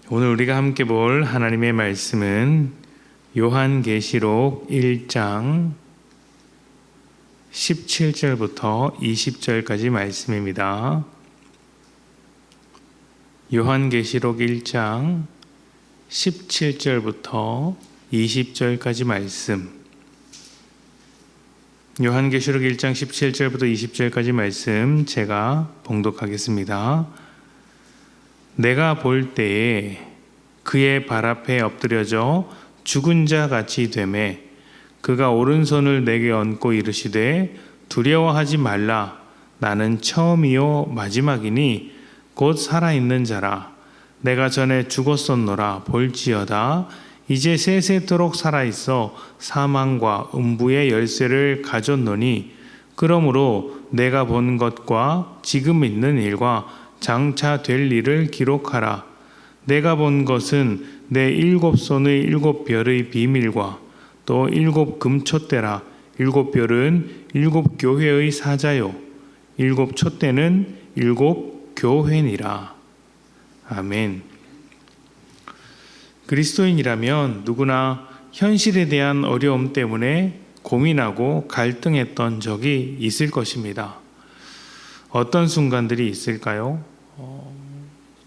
오늘 우리가 함께 볼 하나님의 말씀은 요한계시록 1장 17절부터 20절까지 말씀입니다. 요한계시록 1장 17절부터 20절까지 말씀. 요한계시록 1장 17절부터 20절까지 말씀 제가 봉독하겠습니다. 내가 볼 때에 그의 발 앞에 엎드려져 죽은 자 같이 되매 그가 오른손을 내게 얹고 이르시되 두려워하지 말라. 나는 처음이요 마지막이니 곧 살아있는 자라. 내가 전에 죽었었노라. 볼지어다 이제 세세토록 살아있어 사망과 음부의 열쇠를 가졌노니 그러므로 내가 본 것과 지금 있는 일과 장차 될 일을 기록하라. 내가 본 것은 내 7손의 7별의 비밀과 또 7 금촛대라. 7별은 7 교회의 사자요 7 촛대는 7 교회니라. 아멘. 그리스도인이라면 누구나 현실에 대한 어려움 때문에 고민하고 갈등했던 적이 있을 것입니다. 어떤 순간들이 있을까요?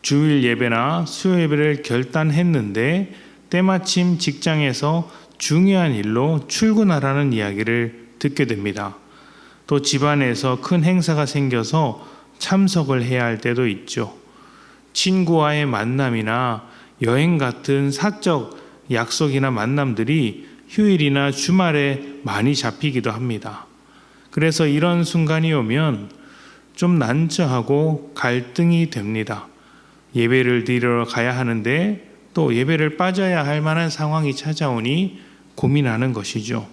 주일 예배나 수요 예배를 결단했는데 때마침 직장에서 중요한 일로 출근하라는 이야기를 듣게 됩니다. 또 집안에서 큰 행사가 생겨서 참석을 해야 할 때도 있죠. 친구와의 만남이나 여행 같은 사적 약속이나 만남들이 휴일이나 주말에 많이 잡히기도 합니다. 그래서 이런 순간이 오면 좀 난처하고 갈등이 됩니다. 예배를 드리러 가야 하는데 또 예배를 빠져야 할 만한 상황이 찾아오니 고민하는 것이죠.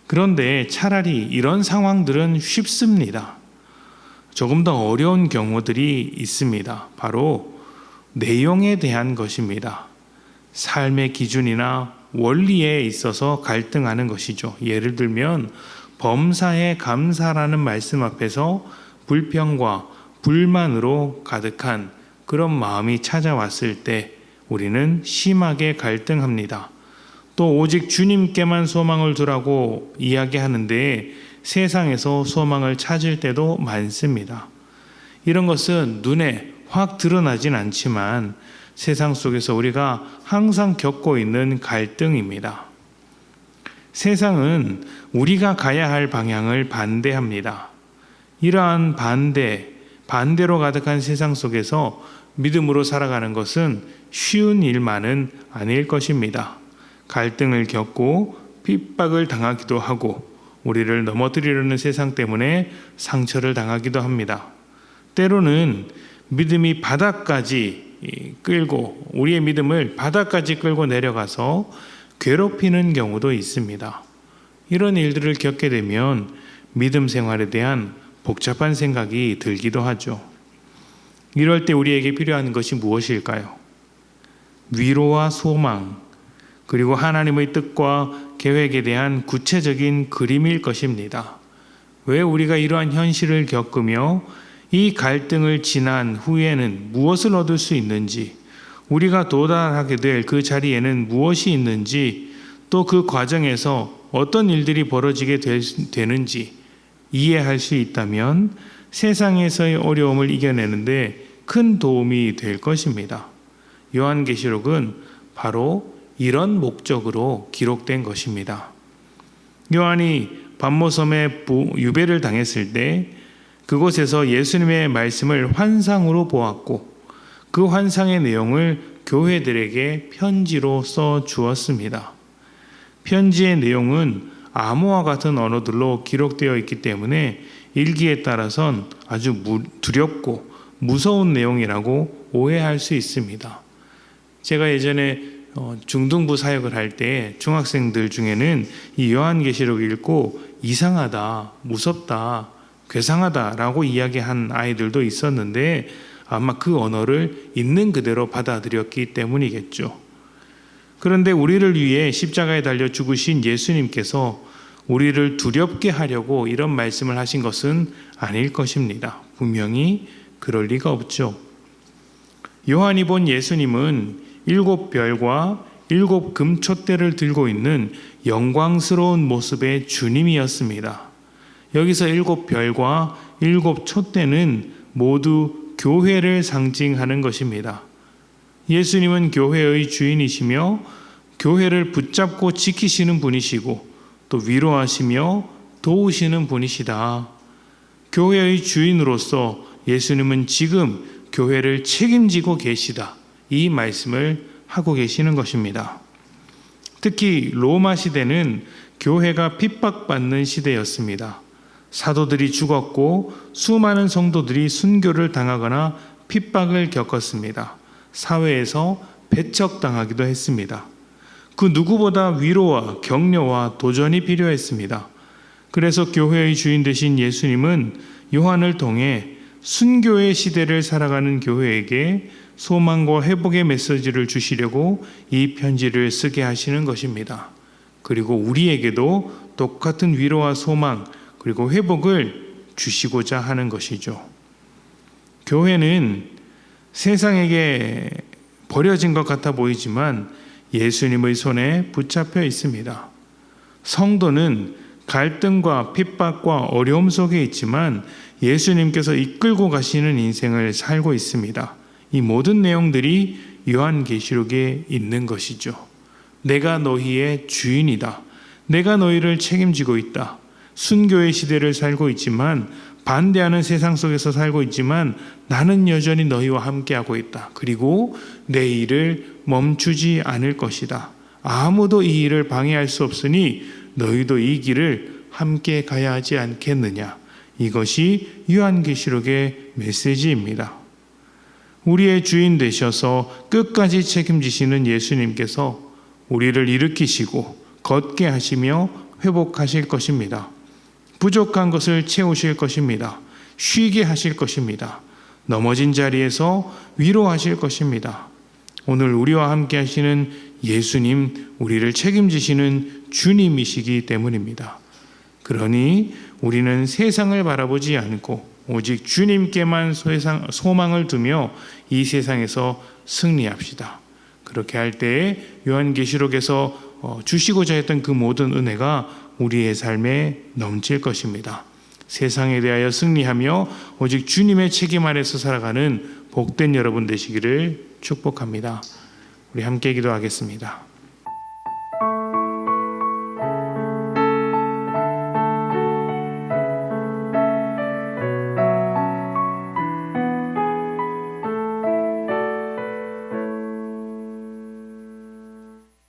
그런데 차라리 이런 상황들은 쉽습니다. 조금 더 어려운 경우들이 있습니다. 바로 내용에 대한 것입니다. 삶의 기준이나 원리에 있어서 갈등하는 것이죠. 예를 들면 범사에 감사라는 말씀 앞에서 불평과 불만으로 가득한 그런 마음이 찾아왔을 때 우리는 심하게 갈등합니다. 또 오직 주님께만 소망을 두라고 이야기하는데 세상에서 소망을 찾을 때도 많습니다. 이런 것은 눈에 확 드러나진 않지만 세상 속에서 우리가 항상 겪고 있는 갈등입니다. 세상은 우리가 가야 할 방향을 반대합니다. 이러한 반대로 가득한 세상 속에서 믿음으로 살아가는 것은 쉬운 일만은 아닐 것입니다. 갈등을 겪고 핍박을 당하기도 하고 우리를 넘어뜨리려는 세상 때문에 상처를 당하기도 합니다. 때로는 믿음이 바닥까지 끌고 우리의 믿음을 바닥까지 끌고 내려가서 괴롭히는 경우도 있습니다. 이런 일들을 겪게 되면 믿음 생활에 대한 복잡한 생각이 들기도 하죠. 이럴 때 우리에게 필요한 것이 무엇일까요? 위로와 소망, 그리고 하나님의 뜻과 계획에 대한 구체적인 그림일 것입니다. 왜 우리가 이러한 현실을 겪으며 이 갈등을 지난 후에는 무엇을 얻을 수 있는지, 우리가 도달하게 될 그 자리에는 무엇이 있는지, 또 그 과정에서 어떤 일들이 벌어지게 되는지 이해할 수 있다면 세상에서의 어려움을 이겨내는데 큰 도움이 될 것입니다. 요한계시록은 바로 이런 목적으로 기록된 것입니다. 요한이 반모섬에 유배를 당했을 때 그곳에서 예수님의 말씀을 환상으로 보았고 그 환상의 내용을 교회들에게 편지로 써 주었습니다. 편지의 내용은 암호와 같은 언어들로 기록되어 있기 때문에 읽기에 따라선 아주 두렵고 무서운 내용이라고 오해할 수 있습니다. 제가 예전에 중등부 사역을 할 때 중학생들 중에는 이 요한계시록 읽고 이상하다, 무섭다, 괴상하다라고 이야기한 아이들도 있었는데 아마 그 언어를 있는 그대로 받아들였기 때문이겠죠. 그런데 우리를 위해 십자가에 달려 죽으신 예수님께서 우리를 두렵게 하려고 이런 말씀을 하신 것은 아닐 것입니다. 분명히 그럴 리가 없죠. 요한이 본 예수님은 7별과 7 금촛대를 들고 있는 영광스러운 모습의 주님이었습니다. 여기서 7별과 7 촛대는 모두 교회를 상징하는 것입니다. 예수님은 교회의 주인이시며 교회를 붙잡고 지키시는 분이시고 또 위로하시며 도우시는 분이시다. 교회의 주인으로서 예수님은 지금 교회를 책임지고 계시다. 이 말씀을 하고 계시는 것입니다. 특히 로마 시대는 교회가 핍박받는 시대였습니다. 사도들이 죽었고 수많은 성도들이 순교를 당하거나 핍박을 겪었습니다. 사회에서 배척당하기도 했습니다. 그 누구보다 위로와 격려와 도전이 필요했습니다. 그래서 교회의 주인 되신 예수님은 요한을 통해 순교의 시대를 살아가는 교회에게 소망과 회복의 메시지를 주시려고 이 편지를 쓰게 하시는 것입니다. 그리고 우리에게도 똑같은 위로와 소망 그리고 회복을 주시고자 하는 것이죠. 교회는 세상에게 버려진 것 같아 보이지만 예수님의 손에 붙잡혀 있습니다. 성도는 갈등과 핍박과 어려움 속에 있지만 예수님께서 이끌고 가시는 인생을 살고 있습니다. 이 모든 내용들이 요한계시록에 있는 것이죠. 내가 너희의 주인이다. 내가 너희를 책임지고 있다. 순교의 시대를 살고 있지만 반대하는 세상 속에서 살고 있지만 나는 여전히 너희와 함께하고 있다. 그리고 내 일을 멈추지 않을 것이다. 아무도 이 일을 방해할 수 없으니 너희도 이 길을 함께 가야 하지 않겠느냐. 이것이 요한계시록의 메시지입니다. 우리의 주인 되셔서 끝까지 책임지시는 예수님께서 우리를 일으키시고 걷게 하시며 회복하실 것입니다. 부족한 것을 채우실 것입니다. 쉬게 하실 것입니다. 넘어진 자리에서 위로하실 것입니다. 오늘 우리와 함께 하시는 예수님, 우리를 책임지시는 주님이시기 때문입니다. 그러니 우리는 세상을 바라보지 않고 오직 주님께만 소망을 두며 이 세상에서 승리합시다. 그렇게 할 때에 요한계시록에서 주시고자 했던 그 모든 은혜가 우리의 삶에 넘칠 것입니다. 세상에 대하여 승리하며 오직 주님의 책임 아래서 살아가는 복된 여러분 되시기를 축복합니다. 우리 함께 기도하겠습니다.